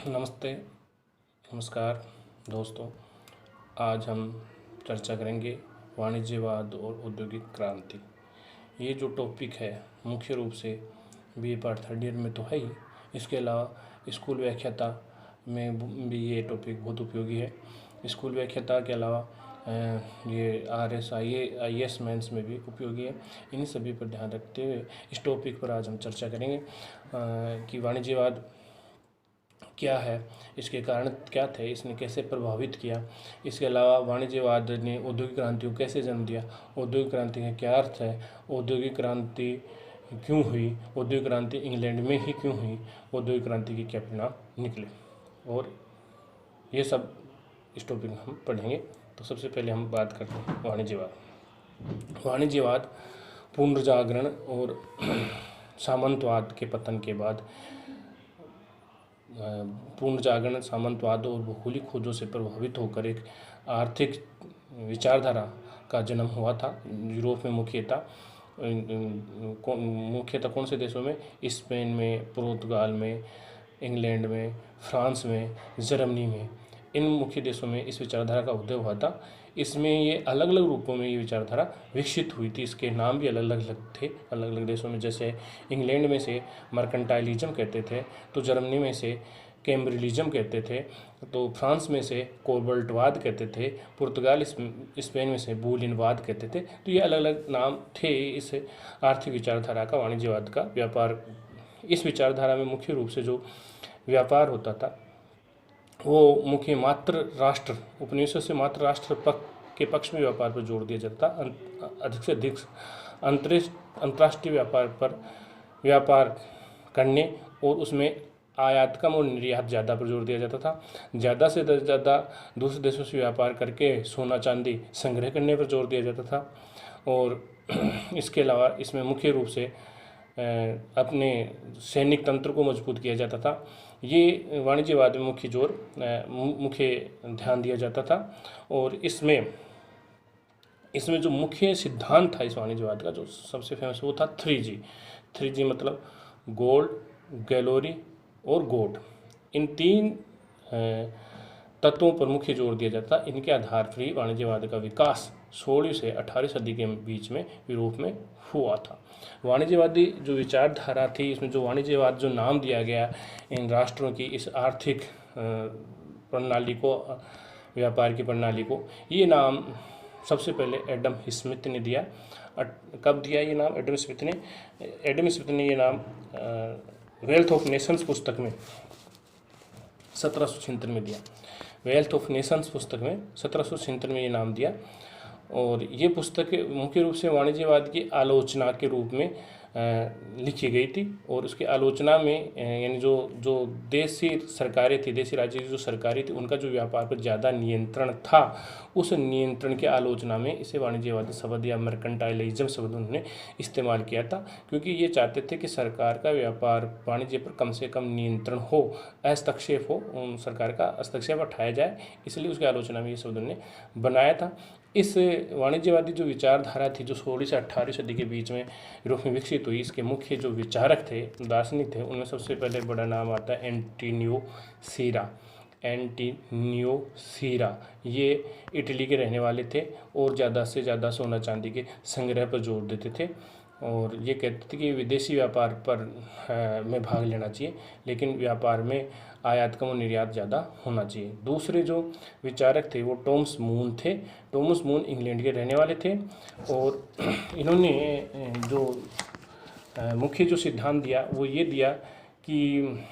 नमस्ते, नमस्कार दोस्तों। आज हम चर्चा करेंगे वाणिज्यवाद और औद्योगिक क्रांति। ये जो टॉपिक है मुख्य रूप से बीए पार्ट थर्ड ईयर में तो है ही, इसके अलावा स्कूल व्याख्याता में भी ये टॉपिक बहुत उपयोगी है। स्कूल व्याख्याता के अलावा ये RS IAS मेंस में भी उपयोगी है। इन्हीं सभी पर ध्यान रखते हुए इस टॉपिक पर आज हम चर्चा करेंगे कि वाणिज्यवाद क्या है, इसके कारण क्या थे, इसने कैसे प्रभावित किया। इसके अलावा वाणिज्यवाद ने औद्योगिक क्रांति को कैसे जन्म दिया, औद्योगिक क्रांति का क्या अर्थ है, औद्योगिक क्रांति क्यों हुई, औद्योगिक क्रांति इंग्लैंड में ही क्यों हुई, औद्योगिक क्रांति के क्या परिणाम निकले, और ये सब इस टॉपिक में हम पढ़ेंगे। तो सबसे पहले हम बात करते हैं वाणिज्यवाद। वाणिज्यवाद पुनर्जागरण और सामंतवाद के पतन के बाद पुनर्जागरण, सामंतवाद और भौगोलिक खोजों से प्रभावित होकर एक आर्थिक विचारधारा का जन्म हुआ था यूरोप में। मुख्यतः कौन से देशों में? स्पेन में, पुर्तगाल में, इंग्लैंड में, फ्रांस में, जर्मनी में, इन मुख्य देशों में इस विचारधारा का उदय हुआ था। इसमें ये अलग अलग रूपों में ये विचारधारा विकसित हुई थी। इसके नाम भी अलग अलग थे अलग अलग देशों में। जैसे इंग्लैंड में से मर्केंटाइलिज्म कहते थे, तो जर्मनी में से कैम्ब्रिलिज्म कहते थे, तो फ्रांस में से कोबल्टवाद कहते थे, पुर्तगाल स्पेन में से बूलिनवाद कहते थे। तो ये अलग अलग नाम थे इस आर्थिक विचारधारा का, वाणिज्यवाद का। व्यापार, इस विचारधारा में मुख्य रूप से जो व्यापार होता था वो मुख्य मात्र राष्ट्र उपनिवेशों से मात्र राष्ट्र के पक्ष में व्यापार पर जोर दिया जाता। अधिक से अधिक अंतर्राष्ट्रीय व्यापार पर व्यापार करने और उसमें आयात कम और निर्यात ज़्यादा पर जोर दिया जाता था। ज़्यादा से ज़्यादा दूसरे देशों से व्यापार करके सोना चांदी संग्रह करने पर जोर दिया जाता था। और इसके अलावा इसमें मुख्य रूप से अपने सैनिक तंत्र को मजबूत किया जाता था। ये वाणिज्यवाद में मुख्य ध्यान दिया जाता था। और इसमें जो मुख्य सिद्धांत था इस वाणिज्यवाद का, जो सबसे फेमस वो था 3G। 3G मतलब गोल्ड, गैलोरी और गोड। इन तीन तत्वों पर मुख्य जोर दिया जाता। इनके आधार पर ही वाणिज्यवाद का विकास 16वीं से 18वीं सदी के बीच में यूरोप में हुआ था। वाणिज्यवादी जो विचारधारा थी, इसमें जो वाणिज्यवाद जो नाम दिया गया इन राष्ट्रों की इस आर्थिक प्रणाली को, व्यापार की प्रणाली को, ये नाम सबसे पहले एडम स्मिथ ने दिया। कब दिया ये नाम एडम स्मिथ ने? एडम स्मिथ ने ये नाम वेल्थ ऑफ नेशंस पुस्तक में 1776 में दिया। वेल्थ ऑफ नेशंस पुस्तक में 1776 में ये नाम दिया। और ये पुस्तक मुख्य रूप से वाणिज्यवाद की आलोचना के रूप में लिखी गई थी। और उसकी आलोचना में यानी जो देशी सरकारें थी, देशी राज्य की जो सरकारें थी, उनका जो व्यापार पर ज़्यादा नियंत्रण था, उस नियंत्रण की आलोचना में इसे वाणिज्यवादी शब्द या मर्केंटाइलिज्म शब्द उन्होंने इस्तेमाल किया था। क्योंकि ये चाहते थे कि सरकार का व्यापार वाणिज्य पर कम से कम नियंत्रण हो, हस्तक्षेप हो, सरकार का हस्तक्षेप हटाया जाए, इसलिए उसकी आलोचना में ये शब्द उन्होंने बनाया था। इस वाणिज्यवादी जो विचारधारा थी, जो 16वीं से 18वीं सदी के बीच में यूरोप में विकसित हुई, इसके मुख्य जो विचारक थे, दार्शनिक थे, उनमें सबसे पहले बड़ा नाम आता है एंटोनियो सीरा। ये इटली के रहने वाले थे और ज़्यादा से ज़्यादा सोना चांदी के संग्रह पर जोर देते थे। और ये कहते थे कि विदेशी व्यापार पर में भाग लेना चाहिए, लेकिन व्यापार में आयात कम और निर्यात ज़्यादा होना चाहिए। दूसरे जो विचारक थे वो टॉमस मून थे। टॉमस मून इंग्लैंड के रहने वाले थे और इन्होंने जो मुख्य जो सिद्धांत दिया वो ये दिया कि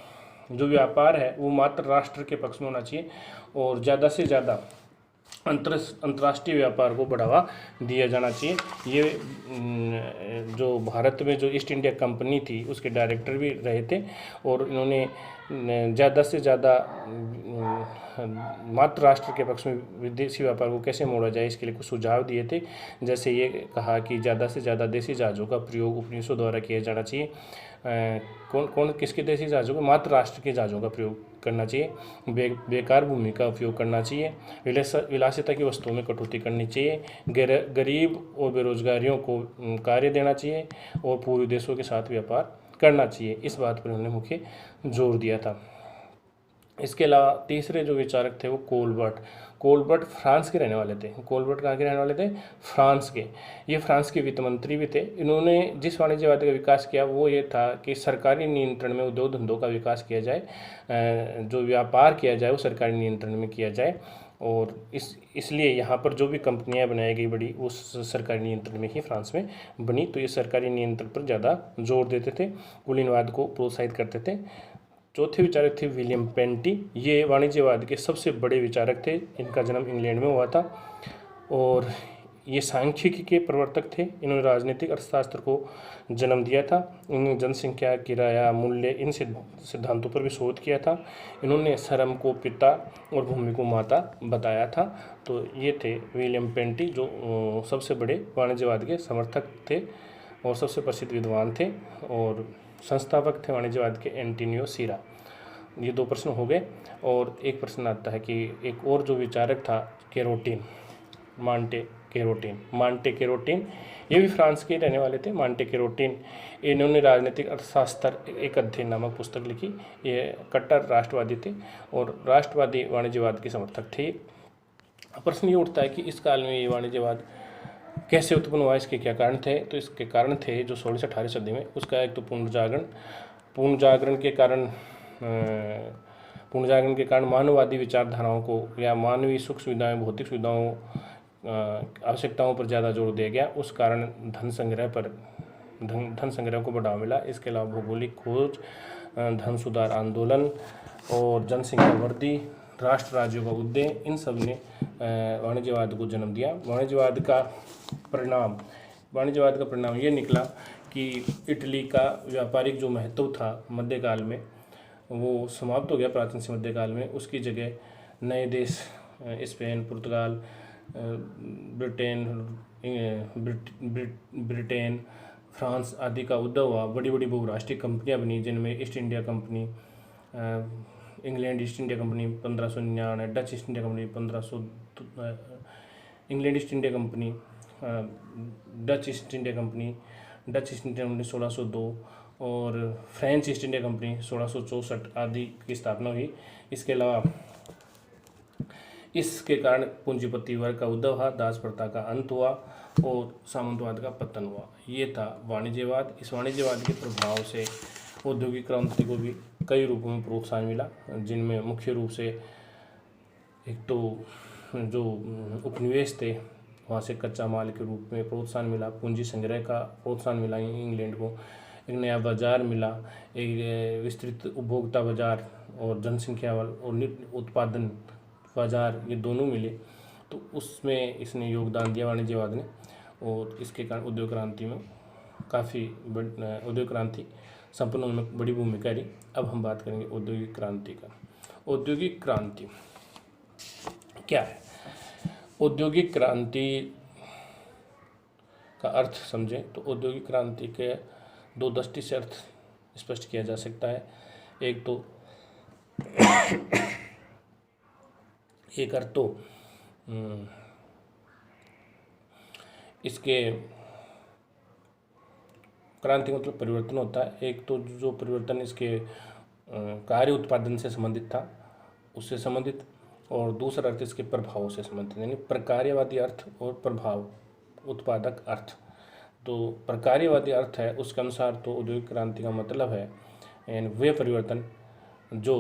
जो व्यापार है वो मात्र राष्ट्र के पक्ष में होना चाहिए और ज़्यादा से ज़्यादा अंतर्राष्ट्रीय व्यापार को बढ़ावा दिया जाना चाहिए। ये जो भारत में जो ईस्ट इंडिया कंपनी थी उसके डायरेक्टर भी रहे थे और इन्होंने ज़्यादा से ज़्यादा मात्र राष्ट्र के पक्ष में विदेशी व्यापार को कैसे मोड़ा जाए, इसके लिए कुछ सुझाव दिए थे। जैसे ये कहा कि ज़्यादा से ज़्यादा देसी जहाज़ों का प्रयोग उपनिवेशों द्वारा किया जाना चाहिए। किसके देशी जहाज़ों का? मात्र राष्ट्र के जहाज़ों का प्रयोग करना चाहिए। बेकार भूमि का उपयोग करना चाहिए। विलासिता की वस्तुओं में कटौती करनी चाहिए। गरीब और बेरोजगारियों को कार्य देना चाहिए और पूर्वी देशों के साथ व्यापार करना चाहिए। इस बात पर उन्होंने मुख्य जोर दिया था। इसके अलावा तीसरे जो विचारक थे वो कोलबर्ट। कोलबर्ट फ्रांस के रहने वाले थे। कोलबर्ट कहाँ के रहने वाले थे? फ्रांस के। ये फ्रांस के वित्त मंत्री भी थे। इन्होंने जिस वाणिज्यवाद का विकास किया वो ये था कि सरकारी नियंत्रण में उद्योग धंधों का विकास किया जाए, जो व्यापार किया जाए वो सरकारी नियंत्रण में किया जाए, और इसलिए यहाँ पर जो भी कंपनियाँ बनाई गई बड़ी वो सरकारी नियंत्रण में ही फ्रांस में बनी। तो ये सरकारी नियंत्रण पर ज़्यादा जोर देते थे, कुलीनवाद को प्रोत्साहित करते थे। चौथे विचारक थे विलियम पेंटी। ये वाणिज्यवाद के सबसे बड़े विचारक थे। इनका जन्म इंग्लैंड में हुआ था और ये सांख्यिकी के प्रवर्तक थे। इन्होंने राजनीतिक अर्थशास्त्र को जन्म दिया था। इन्होंने जनसंख्या, किराया, मूल्य, इन सिद्धांतों पर भी शोध किया था। इन्होंने श्रम को पिता और भूमि को माता बताया था। तो ये थे विलियम पेंटी, जो सबसे बड़े वाणिज्यवाद के समर्थक थे और सबसे प्रसिद्ध विद्वान थे, और संस्थापक थे वाणिज्यवाद के एंटोनियो सीरा। ये 2 प्रश्न हो गए। और एक प्रश्न आता है कि एक और जो विचारक था केरोटिन, मांटे केरोटिन, ये भी फ्रांस के रहने वाले थे। मांटे केरोटिन, इन्होंने राजनीतिक अर्थशास्त्र एक अध्ययन नामक पुस्तक लिखी। ये कट्टर राष्ट्रवादी थे और राष्ट्रवादी वाणिज्यवाद के समर्थक थे। प्रश्न ये उठता है कि इस काल में ये वाणिज्यवाद कैसे उत्पन्न हुआ, इसके क्या कारण थे? तो इसके कारण थे जो 16 से 18 सदी में, उसका एक तो पुनर्जागरण के कारण मानववादी विचारधाराओं को या मानवीय सुख सुविधाएं, भौतिक सुविधाओं, आवश्यकताओं पर ज़्यादा जोर दिया गया। उस कारण धन संग्रह को बढ़ावा मिला। इसके अलावा भौगोलिक खोज, धन सुधार आंदोलन और जनसंख्या वृद्धि, राष्ट्र राज्यों का उदय, इन सब ने वाणिज्यवाद को जन्म दिया। वाणिज्यवाद का परिणाम ये निकला कि इटली का व्यापारिक जो महत्व था मध्यकाल में वो समाप्त हो गया। प्राचीन से मध्यकाल में उसकी जगह नए देश स्पेन, पुर्तगाल, ब्रिटेन, फ्रांस आदि का उदय हुआ। बड़ी बड़ी बहुराष्ट्रीय कंपनियां बनी, जिनमें east India company, England east India company 1599, Dutch east India company 1500, England east India company, Dutch east India company 1602 और फ्रेंच ईस्ट इंडिया कंपनी 1664 आदि की स्थापना हुई। इसके अलावा इसके कारण पूंजीपति वर्ग का उदय हुआ, दास प्रथा का अंत हुआ और सामंतवाद का पतन हुआ। ये था वाणिज्यवाद। इस वाणिज्यवाद के प्रभाव से औद्योगिक क्रांति को भी कई रूपों में प्रोत्साहन मिला, जिनमें मुख्य रूप से एक तो जो उपनिवेश थे वहाँ से कच्चा माल के रूप में प्रोत्साहन मिला, पूंजी संग्रह का प्रोत्साहन मिला इंग्लैंड को, एक नया बाजार मिला, एक विस्तृत उपभोक्ता बाजार और जनसंख्या और उत्पादन बाजार, ये दोनों मिले। तो उसमें इसने योगदान दिया वाणिज्यवाद ने, और इसके कारण उद्योग क्रांति में उद्योग क्रांति संपन्न होने में बड़ी भूमिका रही। अब हम बात करेंगे औद्योगिक क्रांति का। औद्योगिक क्रांति क्या है? औद्योगिक क्रांति का अर्थ समझें तो औद्योगिक क्रांति के 2 दृष्टि से अर्थ स्पष्ट किया जा सकता है। एक अर्थ तो इसके क्रांति मतलब परिवर्तन होता है। एक तो जो परिवर्तन इसके कार्य उत्पादन से संबंधित था उससे संबंधित, और दूसरा अर्थ इसके प्रभावों से संबंधित, यानी प्रकार्यवादी अर्थ और प्रभाव उत्पादक अर्थ। तो प्रकार्यवादी अर्थ है उसके अनुसार तो औद्योगिक क्रांति का मतलब है यानी वे परिवर्तन जो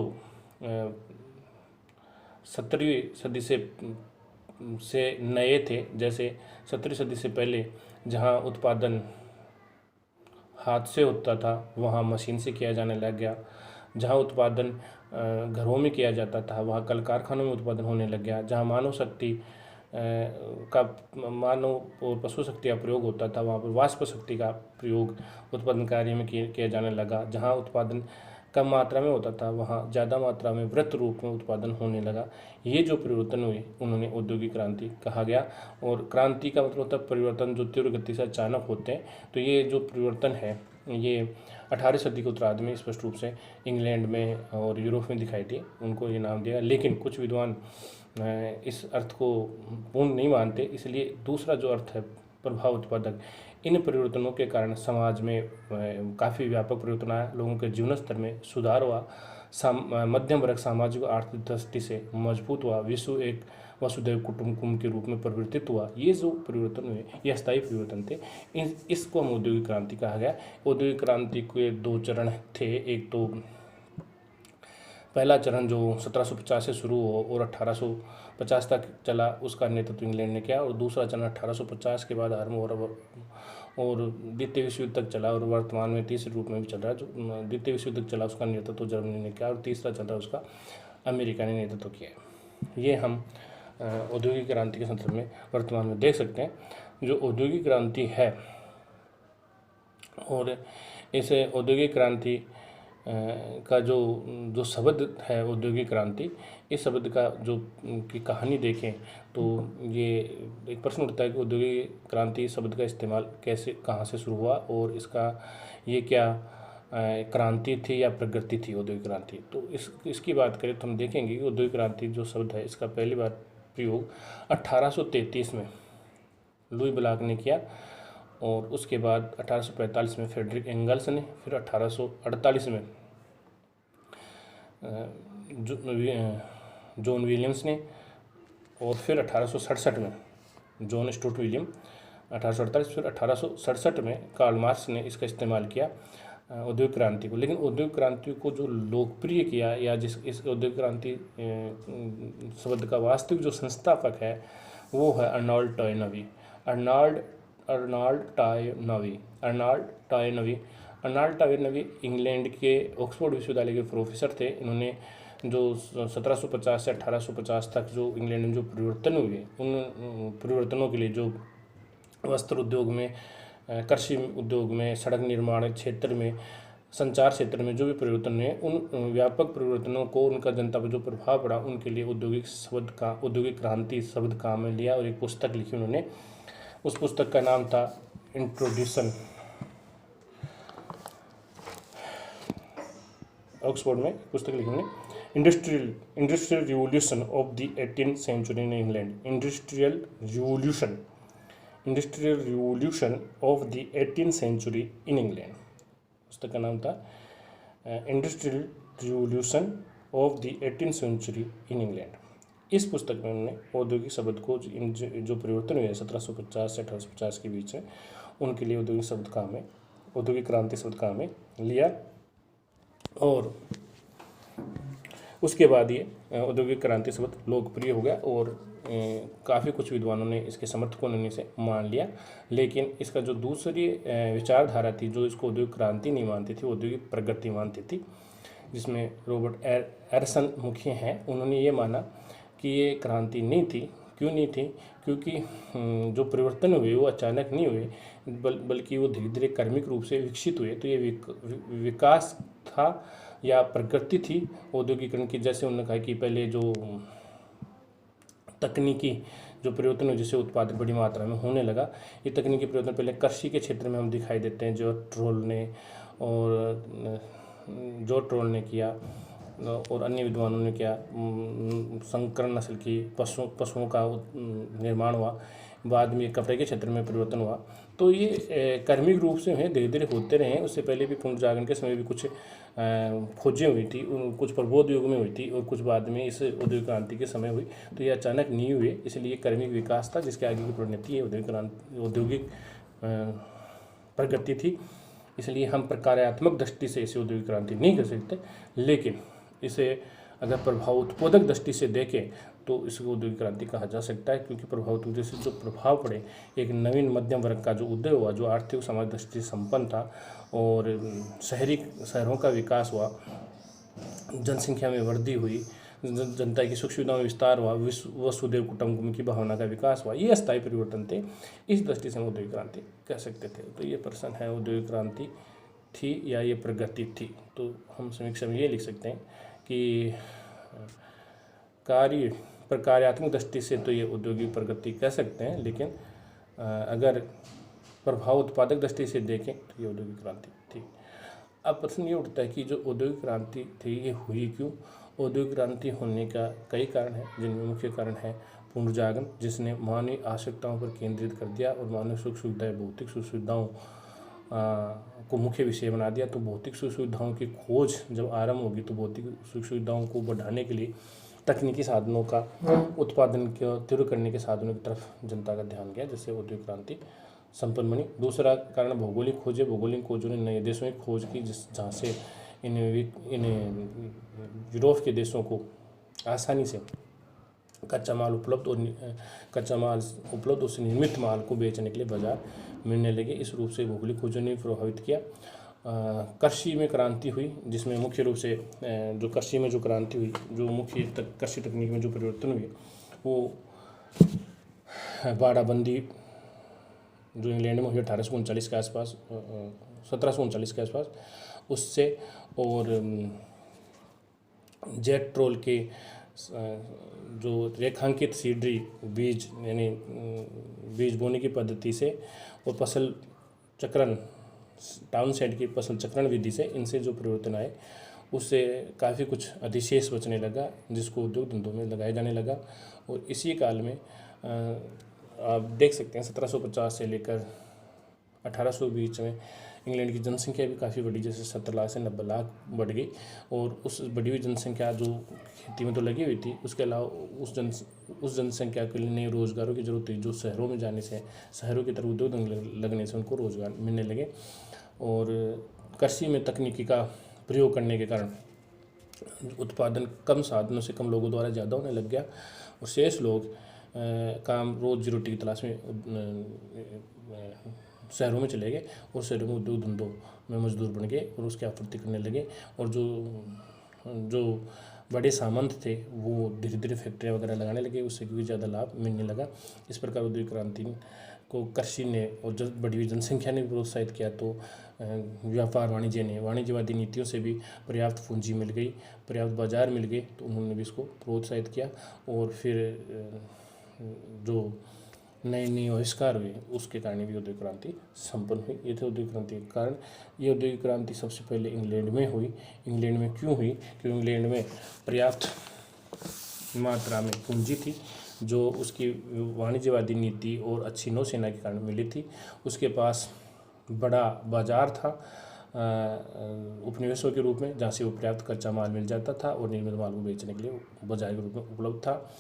17वीं सदी से नए थे। जैसे 17वीं सदी से पहले जहाँ उत्पादन हाथ से होता था वहाँ मशीन से किया जाने लग गया। जहाँ उत्पादन घरों में किया जाता था वहाँ कल कारखानों में उत्पादन होने लग गया। जहाँ मानव और पशु शक्ति का प्रयोग होता था वहाँ पर वाष्प शक्ति का प्रयोग उत्पादन कार्य में किया जाने लगा। जहाँ उत्पादन कम मात्रा में होता था वहाँ ज़्यादा मात्रा में वृत्त रूप में उत्पादन होने लगा। ये जो परिवर्तन हुए उन्होंने औद्योगिक क्रांति कहा गया। और क्रांति का मतलब होता है परिवर्तन जो तीव्र गति से अचानक होते हैं। तो ये जो परिवर्तन है ये 18वीं सदी के उत्तरार्ध में स्पष्ट रूप से इंग्लैंड में और यूरोप में दिखाई दिए, उनको ये नाम दिया। लेकिन कुछ विद्वान इस अर्थ को पूर्ण नहीं मानते, इसलिए दूसरा जो अर्थ है प्रभाव उत्पादक, इन परिवर्तनों के कारण समाज में काफ़ी व्यापक परिवर्तन आया। लोगों के जीवन स्तर में सुधार हुआ, मध्यम वर्ग सामाजिक और आर्थिक दृष्टि से मजबूत हुआ, विश्व एक वसुधैव कुटुंबकम के रूप में परिवर्तित हुआ। ये जो परिवर्तन हुए ये अस्थायी परिवर्तन थे। इसको हम औद्योगिक क्रांति कहा गया। औद्योगिक क्रांति के 2 चरण थे। एक तो पहला चरण जो 1750 से शुरू हो और 1850 तक चला, उसका नेतृत्व इंग्लैंड ने किया, और दूसरा चरण 1850 के बाद आरंभ और द्वितीय विश्व युद्ध तक चला, और वर्तमान में तीसरे रूप में भी चल रहा है। जो द्वितीय विश्व युद्ध तक चला उसका नेतृत्व जर्मनी ने किया, और तीसरा चल रहा है उसका अमेरिका ने नेतृत्व किया। ये हम औद्योगिक क्रांति के संदर्भ में वर्तमान में देख सकते हैं। जो औद्योगिक क्रांति है, और इसे औद्योगिक क्रांति का जो शब्द है औद्योगिक क्रांति, इस शब्द का जो की कहानी देखें तो ये एक प्रश्न उठता है कि औद्योगिक क्रांति शब्द का इस्तेमाल कैसे, कहाँ से शुरू हुआ, और इसका ये क्या क्रांति थी या प्रगति थी औद्योगिक क्रांति। तो इसकी बात करें तो हम देखेंगे कि औद्योगिक क्रांति जो शब्द है इसका पहली बार प्रयोग 1833 में लुई ब्लॉक ने किया, और उसके बाद 1845 में फ्रेडरिक एंगल्स ने, फिर 1848 में जॉन विलियम्स ने, और फिर 1867 में जॉन स्टुअर्ट विलियम 1848, फिर 1867 में कार्ल मार्क्स ने इसका इस्तेमाल किया औद्योगिक क्रांति को। लेकिन औद्योगिक क्रांति को जो लोकप्रिय किया, या जिस इस औद्योगिक क्रांति शब्द का वास्तविक जो संस्थापक है वो है Arnold Toynbee. Arnold Toynbee England के ऑक्सफोर्ड विश्वविद्यालय के प्रोफेसर थे। इन्होंने जो 1750 से 1850 तक जो इंग्लैंड में जो परिवर्तन हुए, उन परिवर्तनों के लिए जो वस्त्र उद्योग में, कृषि उद्योग में, सड़क निर्माण क्षेत्र में, संचार क्षेत्र में जो भी परिवर्तन हुए, उन व्यापक परिवर्तनों को, उनका जनता पर जो प्रभाव पड़ा, उनके लिए औद्योगिक क्रांति शब्द काम में लिया और एक पुस्तक लिखी उन्होंने। उस पुस्तक का नाम था इंट्रोड्यूशन। ऑक्सफोर्ड में पुस्तक लिखी उन्होंने, industrial revolution of the 18th century in England. Industrial revolution of the 18th century in England. पुस्तक का नाम था industrial revolution of the 18th century in England. इस पुस्तक में उन्होंने औद्योगिक शब्द को जो परिवर्तन हुए 1750 से 1850 के बीच में, उनके लिए औद्योगिक क्रांति शब्द काम में लिया, और उसके बाद ये औद्योगिक क्रांति शब्द लोकप्रिय हो गया, और काफ़ी कुछ विद्वानों ने इसके समर्थकों ने इसे मान लिया। लेकिन इसका जो दूसरी विचारधारा थी जो इसको औद्योगिक क्रांति नहीं मानती थी, औद्योगिक प्रगति मानती थी, जिसमें रॉबर्ट एरिसन मुख्य हैं, उन्होंने ये माना कि ये क्रांति नहीं थी। क्यों नहीं थी? क्योंकि जो परिवर्तन हुए वो अचानक नहीं हुए, बल्कि वो धीरे धीरे क्रमिक रूप से विकसित हुए। तो ये विकास था या प्रगति थी औद्योगिकरण की। जैसे उन्होंने कहा कि पहले जो तकनीकी जो परिवर्तन हुए, जिससे उत्पादन बड़ी मात्रा में होने लगा, ये तकनीकी परिवर्तन पहले कृषि के क्षेत्र में हम दिखाई देते हैं। जॉर्ज ट्रोल ने किया, और अन्य विद्वानों ने किया। संकर नस्ल की पशुओं का निर्माण हुआ। बाद में कपड़े के क्षेत्र में परिवर्तन हुआ। तो ये क्रमिक रूप से धीरे धीरे होते रहे। उससे पहले भी पुनर्जागरण के समय भी कुछ खोजें हुई थी, कुछ प्रबोध युग में हुई थी, और कुछ बाद में इस औद्योगिक क्रांति के समय हुई। तो ये अचानक नहीं हुए, इसलिए क्रमिक विकास था, जिसके आगे की परिणति औद्योगिक प्रगति थी। इसलिए हम प्रकार्यात्मक दृष्टि से इसे औद्योगिक क्रांति नहीं कर सकते, लेकिन इसे अगर प्रभाव उत्पादक दृष्टि से देखें तो इसको औद्योगिक क्रांति कहा जा सकता है, क्योंकि प्रभाव उत्पादक से जो प्रभाव पड़े, एक नवीन मध्यम वर्ग का जो उदय हुआ, जो आर्थिक समाज दृष्टि से संपन्न था, और शहरों का विकास हुआ, जनसंख्या में वृद्धि हुई, जनता की सुख सुविधाओं में विस्तार हुआ, वसुधैव कुटुंबकम की भावना का विकास हुआ। ये अस्थायी परिवर्तन थे। इस दृष्टि से हम औद्योगिक क्रांति कह सकते थे। तो ये प्रश्न है, औद्योगिक क्रांति थी या ये प्रगति थी। तो हम समीक्षा में ये लिख सकते हैं कि प्रकार्यात्मक दृष्टि से तो ये औद्योगिक प्रगति कह सकते हैं, लेकिन अगर प्रभाव उत्पादक दृष्टि से देखें तो ये औद्योगिक क्रांति थी। अब प्रश्न ये उठता है कि जो औद्योगिक क्रांति थी ये हुई क्यों? औद्योगिक क्रांति होने का कई कारण हैं, जिनमें मुख्य कारण है पुनर्जागरण, जिसने मानवीय आवश्यकताओं पर केंद्रित कर दिया और मानव सुख सुविधाएं, भौतिक सुख सुविधाओं को मुख्य विषय बना दिया। तो भौतिक सुख सुविधाओं की खोज जब आरंभ होगी तो भौतिक सुख सुविधाओं को बढ़ाने के लिए तकनीकी साधनों का उत्पादन को तीव्र करने के साधनों की तरफ जनता का ध्यान गया, जिससे औद्योगिक क्रांति संपन्न बनी। दूसरा कारण भौगोलिक खोज है। भौगोलिक खोजों ने नए देशों में खोज की जहाँ से इन यूरोप के देशों को आसानी से कच्चा माल उपलब्ध और उससे निर्मित माल को बेचने के लिए बाजार मिलने लगे। इस रूप से भौगोलिक खोजों ने प्रभावित किया। कृषि में क्रांति हुई, जिसमें मुख्य रूप से जो कृषि में जो क्रांति हुई, जो मुख्य कृषि तकनीक में जो परिवर्तन हुए वो बाड़ाबंदी जो इंग्लैंड में हुई 1839 के आसपास, 1739 के आसपास, उससे और जेट ट्रोल के जो रेखांकित सीडरी बीज यानी बीज बोने की पद्धति से और फसल चक्रण टाउन साइड की फसल चक्रण विधि से, इनसे जो परिवर्तन आए उससे काफ़ी कुछ अधिशेष बचने लगा, जिसको उद्योग धंधों में लगाया जाने लगा। और इसी काल में आप देख सकते हैं 1750 से लेकर 1800 बीच में इंग्लैंड की जनसंख्या भी काफ़ी बढ़ी, जैसे 70 लाख से 90 लाख बढ़ गई। और उस बढ़ी हुई जनसंख्या जो खेती में तो लगी हुई थी, उसके अलावा उस जनसंख्या के लिए नए रोज़गारों की ज़रूरत थी, जो शहरों में जाने से, शहरों की तरफ उद्योग लगने से उनको रोज़गार मिलने लगे। और कृषि में तकनीकी का प्रयोग करने के कारण उत्पादन कम साधनों से कम लोगों द्वारा ज़्यादा होने लग गया और शेष लोग काम रोजी रोटी की तलाश में शहरों में चले गए और शहरों में उद्योग धंधों में मजदूर बन गए और उसकी आपूर्ति करने लगे। और जो बड़े सामंत थे वो धीरे धीरे फैक्ट्रियाँ वगैरह लगाने लगे, उससे भी ज़्यादा लाभ मिलने लगा। इस प्रकार औद्योगिक क्रांति को कृषि ने और जब बढ़ी हुई जनसंख्या ने प्रोत्साहित किया, तो व्यापार वाणिज्य ने, वाणिज्यवादी नीतियों से भी पर्याप्त पूंजी मिल गई, पर्याप्त बाजार मिल गए, तो उन्होंने भी इसको प्रोत्साहित किया। और फिर जो नए नए आविष्कार हुए उसके कारण भी औद्योगिक क्रांति संपन्न हुई। ये थे औद्योगिक क्रांति के कारण। ये औद्योगिक क्रांति सबसे पहले इंग्लैंड में हुई। इंग्लैंड में क्यों हुई? क्योंकि इंग्लैंड में पर्याप्त मात्रा में पूंजी थी, जो उसकी वाणिज्यवादी नीति और अच्छी नौसेना के कारण मिली थी। उसके पास बड़ा बाजार था उपनिवेशों के रूप में, जहाँ से वो पर्याप्त कच्चा माल मिल जाता था और निर्मित माल को बेचने के लिए बाजार के रूप में उपलब्ध था।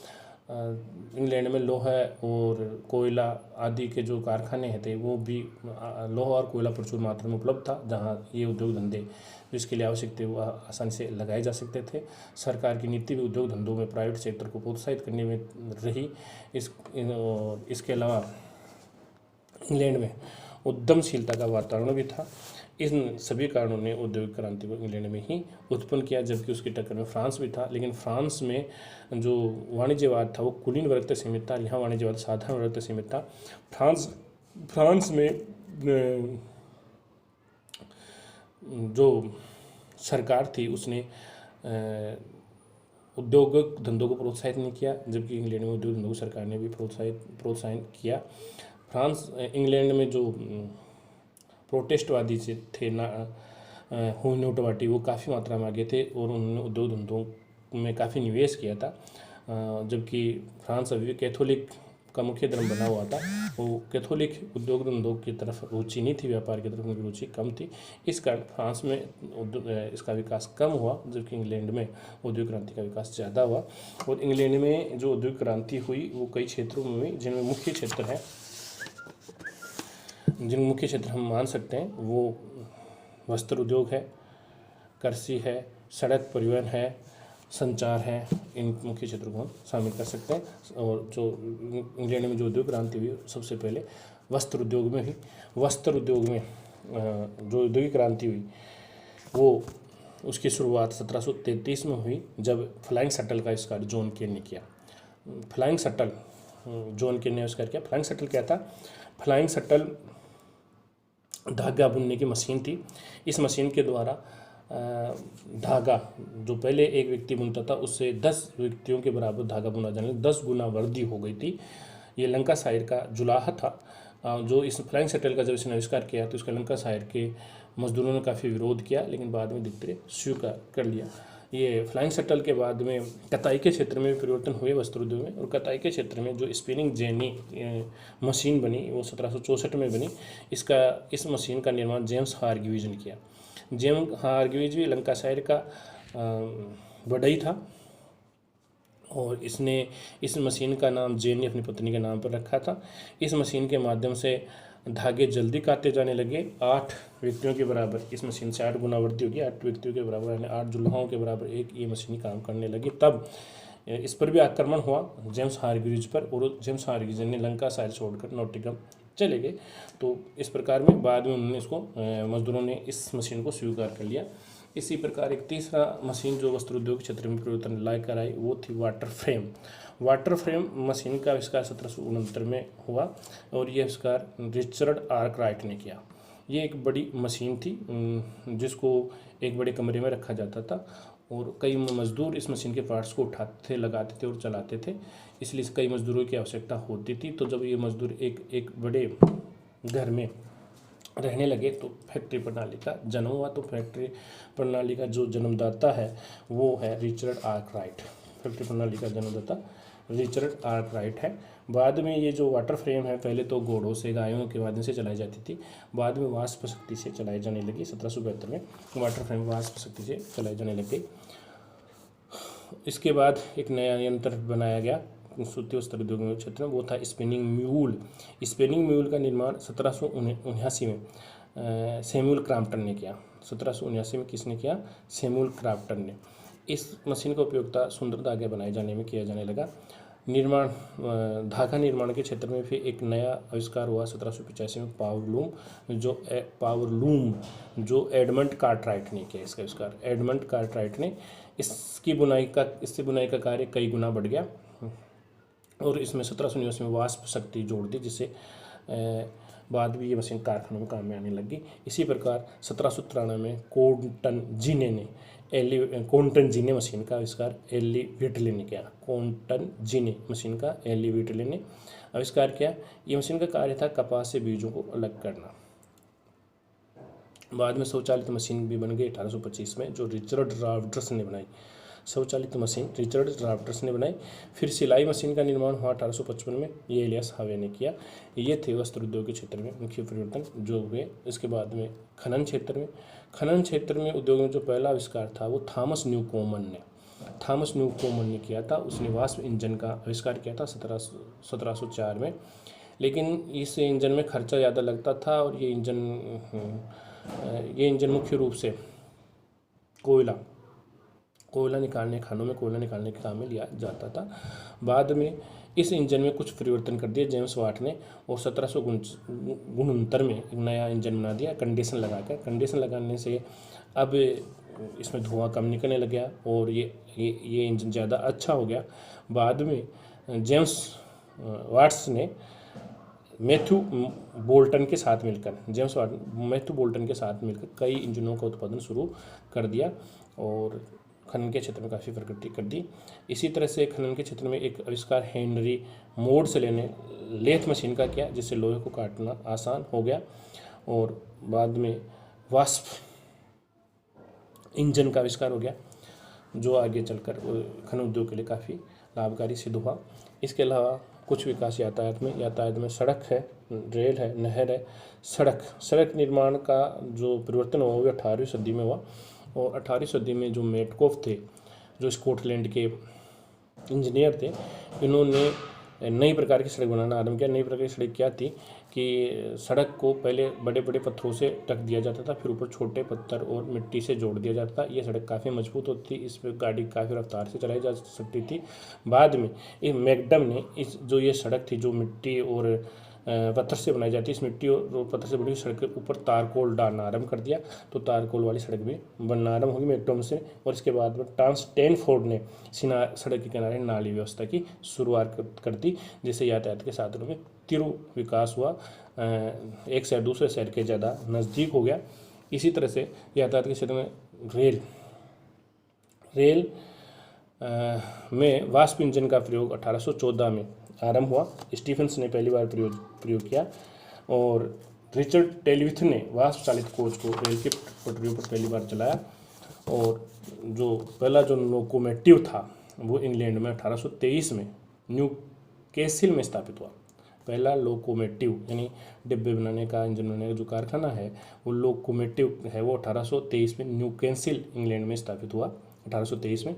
इंग्लैंड में लोहा और कोयला आदि के जो कारखाने थे वो भी लोहा और कोयला प्रचुर मात्रा में उपलब्ध था, जहाँ ये उद्योग धंधे जिसके लिए आवश्यक थे वो आसानी से लगाए जा सकते थे। सरकार की नीति भी उद्योग धंधों में प्राइवेट सेक्टर को प्रोत्साहित करने में रही। इसके अलावा इंग्लैंड में उद्यमशीलता का वातावरण भी था। इन सभी कारणों ने औद्योगिक क्रांति को इंग्लैंड में ही उत्पन्न किया, जबकि उसकी टक्कर में फ्रांस भी था। लेकिन फ्रांस में जो वाणिज्यवाद था वो कुलीन वर्ग तक सीमित था, यहाँ वाणिज्यवाद साधारण वर्ग तक सीमित था। फ्रांस में जो सरकार थी उसने उद्योग धंधों को प्रोत्साहित नहीं किया, जबकि इंग्लैंड में उद्योग धंधों को सरकार ने भी प्रोत्साहित किया। इंग्लैंड में जो प्रोटेस्टवादी से थे ना हुनोटवाटी, वो काफ़ी मात्रा में आगे थे और उन्होंने उद्योग धंधों में काफ़ी निवेश किया था। जबकि फ्रांस अभी कैथोलिक का मुख्य धर्म बना हुआ था, वो कैथोलिक उद्योग धंधों की तरफ रुचि नहीं थी, व्यापार की तरफ उनकी रुचि कम थी। इस कारण फ्रांस में इसका विकास कम हुआ, जबकि इंग्लैंड में औद्योगिक क्रांति का विकास ज़्यादा हुआ। और इंग्लैंड में जो औद्योगिक क्रांति हुई वो कई क्षेत्रों में हुई, जिनमें मुख्य क्षेत्र हम मान सकते हैं वो वस्त्र उद्योग है, कृषि है, सड़क परिवहन है, संचार है। इन मुख्य क्षेत्रों को हम शामिल कर सकते हैं। और जो इंग्लैंड में जो उद्योग क्रांति हुई सबसे पहले वस्त्र उद्योग में हुई। वस्त्र उद्योग में जो औद्योगिक क्रांति हुई वो उसकी शुरुआत 1733 में हुई, जब फ्लाइंग शटल का आविष्कार जॉन केन ने किया। फ्लाइंग शटल जॉन केन ने आविष्कार किया। फ्लाइंग शटल क्या था? फ्लाइंग शटल धागा बुनने की मशीन थी। इस मशीन के द्वारा धागा जो पहले एक व्यक्ति बुनता था उससे 10 व्यक्तियों के बराबर धागा बुना जाने, 10 गुना वृद्धि हो गई थी। ये लंकाशायर का जुलाहा था जो इस फ्लाइंग शटल का जब इसने आविष्कार किया तो इसका लंकाशायर के मजदूरों ने काफ़ी विरोध किया, लेकिन बाद में धीरे धीरे स्वीकार कर लिया। ये फ्लाइंग शटल के बाद में कताई के क्षेत्र में भी परिवर्तन हुए वस्त्र उद्योग में, और कताई के क्षेत्र में जो स्पिनिंग जेनी मशीन बनी वो 1764 में बनी। इस मशीन का निर्माण जेम्स हारग्रीव्स ने किया। जेम्स हारग्रीव्स भी लंकाशायर का बढ़ई था, और इसने इस मशीन का नाम जेनी अपनी पत्नी के नाम पर रखा था। इस मशीन के माध्यम से धागे जल्दी काटे जाने लगे। 8 व्यक्तियों के बराबर इस मशीन से 8 गुना वृद्धि होगी। 8 व्यक्तियों के बराबर यानी 8 जुल्हाओं के बराबर एक ये मशीन काम करने लगी। तब इस पर भी आक्रमण हुआ जेम्स हारग्रीव्स पर, और जेम्स हारग्रीव्स ने लंकाशायर छोड़कर नॉटिंघम चले गए। तो इस प्रकार में बाद में उन्होंने इसको मजदूरों ने इस मशीन को स्वीकार कर लिया। इसी प्रकार एक तीसरा मशीन जो वस्त्र उद्योग क्षेत्र में परिवर्तन लाकर आई वो थी water frame. Water frame machine का आविष्कार 1769 में हुआ, और यह आविष्कार रिचर्ड आर्कराइट ने किया। ये एक बड़ी मशीन थी जिसको एक बड़े कमरे में रखा जाता था, और कई मजदूर इस मशीन के पार्ट्स को उठाते थे, लगाते थे और चलाते थे, इसलिए कई मजदूरों की आवश्यकता होती थी। तो जब ये मजदूर एक बड़े घर में रहने लगे तो फैक्ट्री प्रणाली का जन्म हुआ। तो फैक्ट्री प्रणाली का जो जन्मदाता है वो है रिचर्ड आर्कराइट। फैक्ट्री प्रणाली का जन्मदाता रिचर्ड आर्कराइट है। बाद में ये जो वाटर फ्रेम है पहले तो घोड़ों से, गायों के माध्यम से चलाई जाती थी, बाद में वाष्प शक्ति से चलाई जाने लगी। 1772 में वाटर फ्रेम वाष्प शक्ति से चलाई जाने लग गई। इसके बाद एक नया यंत्र बनाया गया सूती वस्त्र उद्योग में क्षेत्र में, वो था स्पिनिंग म्यूल। स्पिनिंग म्यूल का निर्माण 1779 में सैमुअल क्रॉम्पटन ने किया। 1779 में किसने किया? सैमुअल क्रॉम्पटन ने। इस मशीन का उपयोगिता सुंदर धागे बनाए जाने में किया जाने लगा। धागा निर्माण के क्षेत्र में फिर एक नया आविष्कार हुआ 1785 में पावरलूम जो एडमंड कार्टराइट ने किया। इसका आविष्कार एडमंड कार्टराइट ने। इससे बुनाई का कार्य कई गुना बढ़ गया, और इसमें 1779 में वाष्प शक्ति जोड़ दी, जिससे बाद में ये मशीन कारखानों में काम में आने लगी। इसी प्रकार 1793 में कोंटन जीने मशीन का आविष्कार एली व्हिटले ने किया। कोंटन जीने मशीन का एली व्हिटले ने आविष्कार किया। ये मशीन का कार्य था कपास से बीजों को अलग करना। बाद में स्वचालित मशीन भी बन गई 1825 में, जो रिचर्ड रॉबर्ट्स ने बनाई। स्वचालित मशीन रिचर्ड रॉबर्ट्स ने बनाई। फिर सिलाई मशीन का निर्माण हुआ 1855 में, ये एलियस हावे ने किया। ये थे वस्त्र उद्योग के क्षेत्र में मुख्य परिवर्तन जो हुए। इसके बाद में खनन क्षेत्र में उद्योग में जो पहला आविष्कार था वो थॉमस न्यूकोमन ने किया था। उसने वाष्प इंजन का आविष्कार किया था 1704 में, लेकिन इस इंजन में खर्चा ज़्यादा लगता था, और ये इंजन मुख्य रूप से कोयला निकालने, खानों में कोयला निकालने के काम में लिया जाता था। बाद में इस इंजन में कुछ परिवर्तन कर दिए जेम्स वाट ने, और 1769 में एक नया इंजन बना दिया कंडीशन लगाकर। कंडीशन लगाने से अब इसमें धुआं कम निकलने लग गया, और ये इंजन ज़्यादा अच्छा हो गया। बाद में जेम्स वाट्स ने मैथ्यू बोल्टन के साथ मिलकर कई इंजनों का उत्पादन शुरू कर दिया, और खनन के क्षेत्र में काफ़ी प्रगति कर दी। इसी तरह से खनन के क्षेत्र में एक आविष्कार हेनरी मोर्सले ने लेथ मशीन का किया, जिससे लोहे को काटना आसान हो गया, और बाद में वाष्प इंजन का आविष्कार हो गया, जो आगे चलकर खनन उद्योग के लिए काफ़ी लाभकारी सिद्ध हुआ। इसके अलावा कुछ विकास यातायात में सड़क है, रेल है, नहर है। सड़क निर्माण का जो परिवर्तन हुआ वो 18वीं सदी में हुआ, और 18वीं सदी में जो मेटकोफ थे, जो स्कॉटलैंड के इंजीनियर थे, इन्होंने नई प्रकार की सड़क बनाना आरम्भ किया। नई प्रकार की सड़क क्या थी कि सड़क को पहले बड़े बड़े पत्थरों से ढक दिया जाता था, फिर ऊपर छोटे पत्थर और मिट्टी से जोड़ दिया जाता था। ये सड़क काफ़ी मजबूत होती थी, इस पर गाड़ी काफ़ी रफ्तार से चलाई जा सकती थी। बाद में ये मैकडम ने ये सड़क थी जो मिट्टी और पत्थर से बनाई जाती है, इस मिट्टी और पत्थर से बनी सड़क के ऊपर तारकोल डालना आरम्भ कर दिया। तो तारकोल वाली सड़क भी बनना आरम्भ होगी मैकडम से। और इसके बाद में स्टैनफोर्ड ने सड़क के किनारे नाली व्यवस्था की शुरुआत कर दी, जिससे यातायात के साधनों में तीव्र विकास हुआ। एक शहर दूसरे शहर के ज़्यादा नज़दीक हो गया। इसी तरह से यातायात के क्षेत्र में रेल में वाष्प इंजन का प्रयोग 1814 में आरंभ हुआ। स्टीफेंस ने पहली बार प्रयोग किया, और रिचर्ड टेलीविथ ने वाष्प चालित कोच को रेल के पटरियों पर पहली बार चलाया। और जो पहला जो लोकोमोटिव था वो इंग्लैंड में 1823 में न्यू कैसिल में स्थापित हुआ। पहला लोकोमोटिव यानी डिब्बे बनाने का, इंजन बनाने का जो कारखाना है वो लोकोमोटिव है, वो 1823 में न्यू कैसिल इंग्लैंड में स्थापित हुआ 1823 में।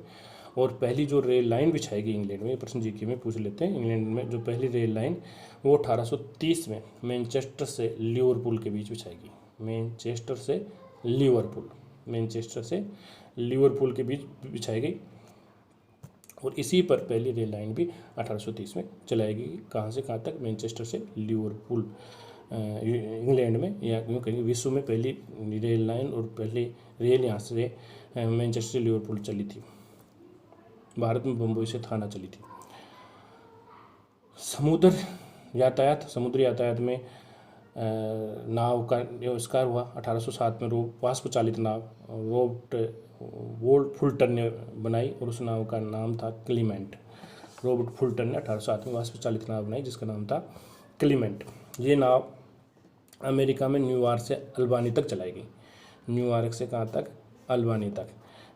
और पहली जो रेल लाइन बिछाई गई इंग्लैंड में, प्रश्न जीके में पूछ लेते हैं, इंग्लैंड में जो पहली रेल लाइन वो 1830 में मैनचेस्टर से लिवरपूल के बीच बिछाई गई। मैनचेस्टर से लिवरपूल के बीच बिछाई गई। और इसी पर पहली रेल लाइन भी 1830 में चलाई गई। कहाँ से कहाँ तक? मैनचेस्टर से लिवरपूल, इंग्लैंड में, या यूँ कहेंगे विश्व में पहली रेल लाइन और पहली रेल यहाँ से मैनचेस्टर से लिवरपूल चली थी। भारत में बम्बई से थाना चली थी। समुद्री यातायात में नाव का आविष्कार हुआ 1807 में। वाष्प चालित नाव रॉबर्ट फुल्टन ने बनाई और उस नाव का नाम था क्लीमेंट। रॉबर्ट फुल्टन ने 1807 में वाष्प चालित नाव बनाई जिसका नाम था क्लीमेंट। ये नाव अमेरिका में न्यूयॉर्क से अल्बानी तक चलाई गई। न्यूयॉर्क से कहाँ तक? अल्बानी तक,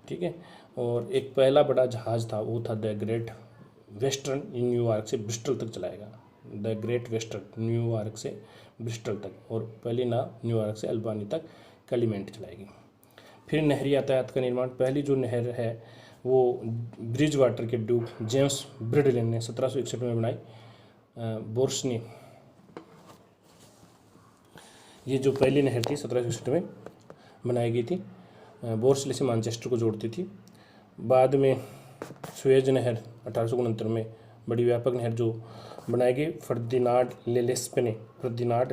ठीक है। और एक पहला बड़ा जहाज़ था वो था द ग्रेट वेस्टर्न, न्यूयॉर्क से ब्रिस्टल तक चलाएगा। द ग्रेट वेस्टर्न न्यूयॉर्क से ब्रिस्टल तक, और पहली नाव न्यूयॉर्क से अल्बानी तक क्लीमेंट चलाएगी। फिर नहरी यातायात का निर्माण। पहली जो नहर है वो ब्रिज वाटर के ड्यूक जेम्स ब्रिडले ने 1761 में बनाई। बोर्स ने, ये जो पहली नहर थी 1761 में बनाई गई थी, बोर्सले से मैनचेस्टर को जोड़ती थी। बाद में सुएज नहर 1869 में, बड़ी व्यापक नहर जो बनाई गई फर्दिनांड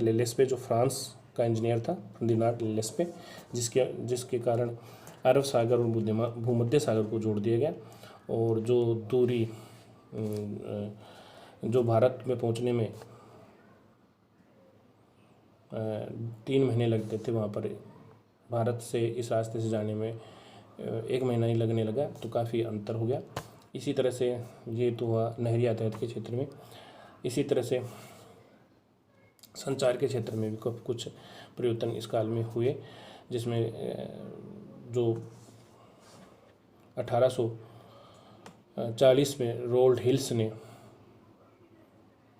लेलेस्पे जो फ्रांस का इंजीनियर था, फर्दिनांड लेलेस्पे, जिसके कारण अरब सागर और भूमध्य सागर को जोड़ दिया गया। और जो दूरी जो भारत में पहुंचने में 3 महीने लगते थे, वहाँ पर भारत से इस रास्ते से जाने में 1 महीना ही लगने लगा, तो काफ़ी अंतर हो गया। इसी तरह से ये तो हुआ नहरी यातायात के क्षेत्र में। इसी तरह से संचार के क्षेत्र में भी कुछ परिवर्तन इस काल में हुए, जिसमें जो 1840 में रोल्ड हिल्स ने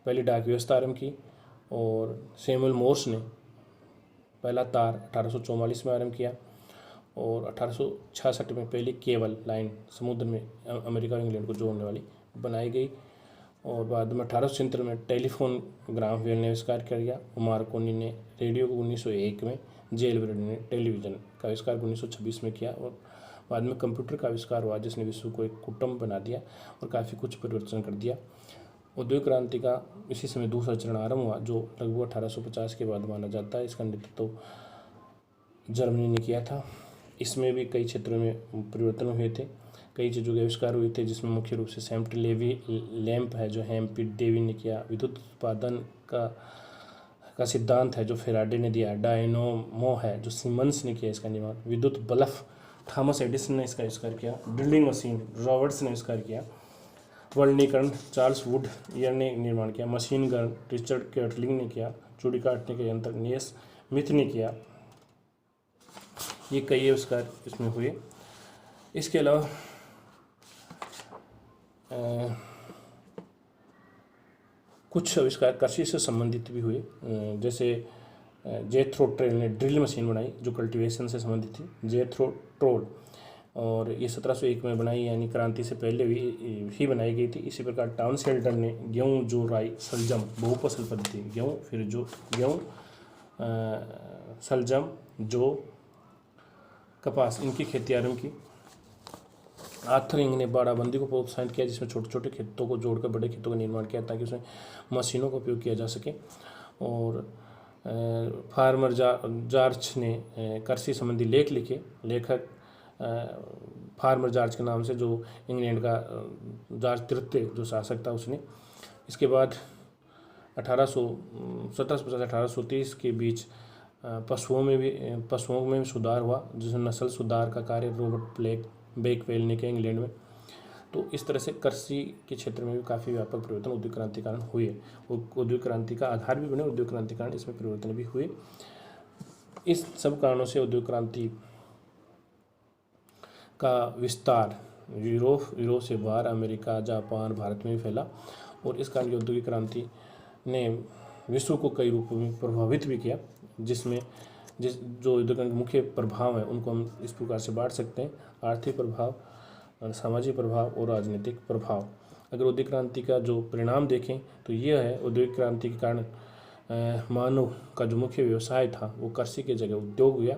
पहली डाक व्यवस्था आरंभ की, और सैमुअल मोर्स ने पहला तार 1844 में आरंभ किया, और 1866 में पहली केबल लाइन समुद्र में अमेरिका और इंग्लैंड को जोड़ने वाली बनाई गई। और बाद में 1870 में टेलीफोन ग्राम बेल ने आविष्कार कर दिया। मार्कोनी ने रेडियो को 1901 में, जेल ब्रेड ने टेलीविज़न का आविष्कार 1926 में किया। और बाद में कंप्यूटर का आविष्कार हुआ जिसने विश्व को एक कुटुंब बना दिया और काफ़ी कुछ परिवर्तन कर दिया। औद्योगिक क्रांति का इसी समय दूसरा चरण आरंभ हुआ जो लगभग 1850 के बाद माना जाता है। इसका नेतृत्व तो जर्मनी ने किया था। इसमें भी कई क्षेत्रों में परिवर्तन हुए थे, कई चीज़ों के आविष्कार हुए थे, जिसमें मुख्य रूप से सैम्पटन लेवी लैंप है जो हेम्पी डेवी ने किया। विद्युत उत्पादन का सिद्धांत है जो फेराडे ने दिया। डायनोमो है जो सीमंस ने किया इसका निर्माण। विद्युत बल्ब थॉमस एडिसन ने इसका आविष्कार किया। ड्रिलिंग मशीन रॉबर्ट्स ने आविष्कार किया। वर्णीकरण चार्ल्स वुड ईयर ने निर्माण किया। मशीन गन रिचर्ड कैटलिंग ने किया। चूड़ी काटने के यंत्र नेस स्मिथ ने किया। ये कई आविष्कार इसमें हुए। इसके अलावा कुछ आविष्कार कृषि से संबंधित भी हुए, जैसे जेथरो ट्रेल ने ड्रिल मशीन बनाई जो कल्टीवेशन से संबंधित थी, जेथरो ट्रोल, और ये 1701 में बनाई, यानी क्रांति से पहले ही बनाई गई थी। इसी प्रकार टाउन शेल्डन ने गेहूँ जो राई सलजम बहुफसल पद्धति, गेहूँ सलजम जो कपास इनकी खेती आरंभ की। आर्थर इंग ने बाड़ाबंदी को प्रोत्साहित किया जिसमें छोटे छोटे खेतों को जोड़कर बड़े खेतों का निर्माण किया ताकि उसमें मशीनों का उपयोग किया जा सके। और फार्मर जॉर्ज ने कृषि संबंधी लेख लिखे। लेखक फार्मर जॉर्ज के नाम से, जो इंग्लैंड का जॉर्ज तृतीय जो शासक था उसने। इसके बाद 1750-1830 के बीच पशुओं में भी सुधार हुआ, जिसमें नस्ल सुधार का कार्य रॉबर्ट बेकवेल ने किया इंग्लैंड में। तो इस तरह से कृषि के क्षेत्र में भी काफ़ी व्यापक परिवर्तन औद्योगिक क्रांति कारण हुए। औद्योगिक क्रांति का आधार भी बने, औद्योगिक क्रांति कारण इसमें परिवर्तन भी हुए। इस सब कारणों से औद्योगिक क्रांति का विस्तार यूरोप से बाहर अमेरिका, जापान, भारत में भी फैला और इस कारण की औद्योगिक क्रांति ने विश्व को कई रूपों में प्रभावित भी किया, जिसमें जो औद्योगिक क्रांति के मुख्य प्रभाव हैं उनको हम इस प्रकार से बांट सकते हैं: आर्थिक प्रभाव, सामाजिक प्रभाव और राजनीतिक प्रभाव। अगर औद्योगिक क्रांति का जो परिणाम देखें तो यह है, औद्योगिक क्रांति के कारण मानव का जो मुख्य व्यवसाय था वो कृषि की जगह उद्योग हुआ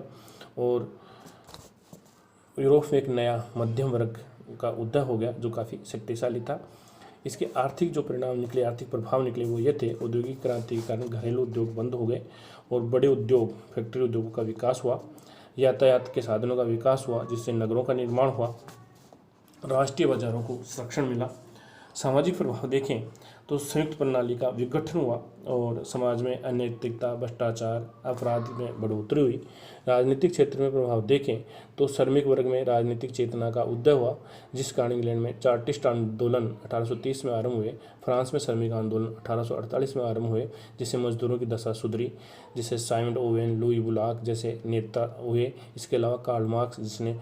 और यूरोप में एक नया मध्यम वर्ग का उदय हो गया जो काफ़ी शक्तिशाली था। इसके आर्थिक जो परिणाम निकले, आर्थिक प्रभाव निकले वो ये थे: औद्योगिक क्रांति के कारण घरेलू उद्योग बंद हो गए और बड़े उद्योग, फैक्ट्री उद्योगों का विकास हुआ, यातायात के साधनों का विकास हुआ जिससे नगरों का निर्माण हुआ, राष्ट्रीय बाजारों को संरक्षण मिला। सामाजिक प्रभाव देखें तो संयुक्त प्रणाली का विघटन हुआ और समाज में अनैतिकता, भ्रष्टाचार, अपराध में बढ़ोतरी हुई। राजनीतिक क्षेत्र में प्रभाव देखें तो श्रमिक वर्ग में राजनीतिक चेतना का उदय हुआ, जिस कारण इंग्लैंड में चार्टिस्ट आंदोलन 1830 में आरंभ हुए, फ्रांस में श्रमिक आंदोलन 1848 में आरंभ हुए जिससे मजदूरों की दशा सुधरी, जिससे साइमंड ओवेन, लुई बुलाक जैसे नेता हुए। इसके अलावा कार्ल मार्क्स जिसने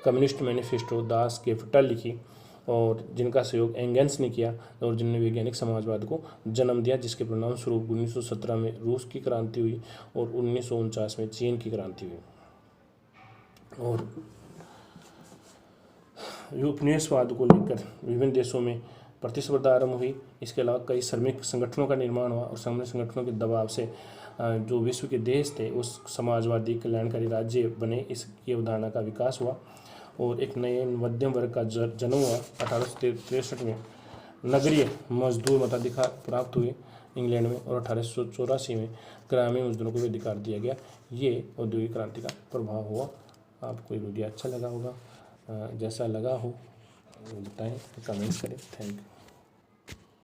कम्युनिस्ट मैनिफेस्टो, दास कैपिटल लिखी और जिनका सहयोग एंगेल्स ने किया और जिनने वैज्ञानिक समाजवाद को जन्म दिया, जिसके परिणाम स्वरूप 1917 में रूस की क्रांति हुई और 1949 में चीन की क्रांति हुई। और उपनिवेशवाद को लेकर विभिन्न देशों में प्रतिस्पर्धा आरंभ हुई। इसके अलावा कई श्रमिक संगठनों का निर्माण हुआ और श्रमिक संगठनों के दबाव से जो विश्व के देश थे उस समाजवादी कल्याणकारी राज्य बने, इसकी अवधारणा का विकास हुआ और एक नए मध्यम वर्ग का जन्म हुआ। 1863 में नगरीय मजदूर मताधिकार प्राप्त हुए इंग्लैंड में और 1884 में ग्रामीण मजदूरों को भी अधिकार दिया गया। ये औद्योगिक क्रांति का प्रभाव हुआ। आपको ये वीडियो अच्छा लगा होगा, जैसा लगा हो बताएं, कमेंट्स करें। Thank you.